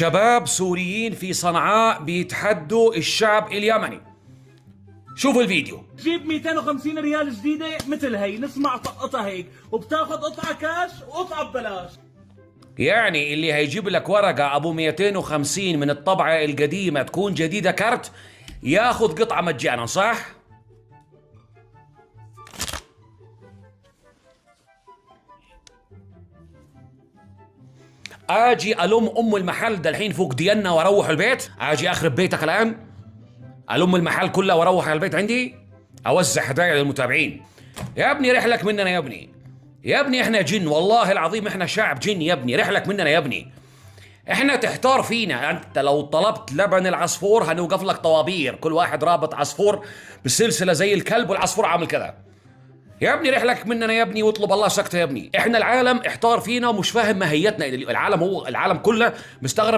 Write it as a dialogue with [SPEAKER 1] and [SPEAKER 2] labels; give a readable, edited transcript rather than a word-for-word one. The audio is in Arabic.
[SPEAKER 1] شباب سوريين في صنعاء بيتحدوا الشعب اليمني. شوفوا الفيديو.
[SPEAKER 2] جيب 250 ريال جديدة مثل هي، نسمع طقطها هيك، وبتاخذ قطعة كاش وقطعة ببلاش.
[SPEAKER 1] يعني اللي هيجيب لك ورقة ابو 250 من الطبعة القديمة تكون جديدة كرت، ياخذ قطعة مجانا، صح؟ اجي الوم ام المحل ده الحين فوق دينا واروح البيت؟ اجي اخرب بيتك الان؟ الوم المحل كله واروح على البيت عندي؟ اوزع هدايا للمتابعين؟ يا ابني رحلك مننا يا ابني، يا ابني احنا جن، والله العظيم احنا شعب جن يا ابني، رحلك مننا يا ابني. احنا تحتار فينا، انت لو طلبت لبن العصفور هنوقف لك طوابير، كل واحد رابط عصفور بسلسله زي الكلب والعصفور عامل كذا. يا ابني رحلك مننا يا ابني، واطلب الله سكته يا ابني. احنا العالم احتار فينا ومش فاهم ماهيتنا، العالم كله مستغرب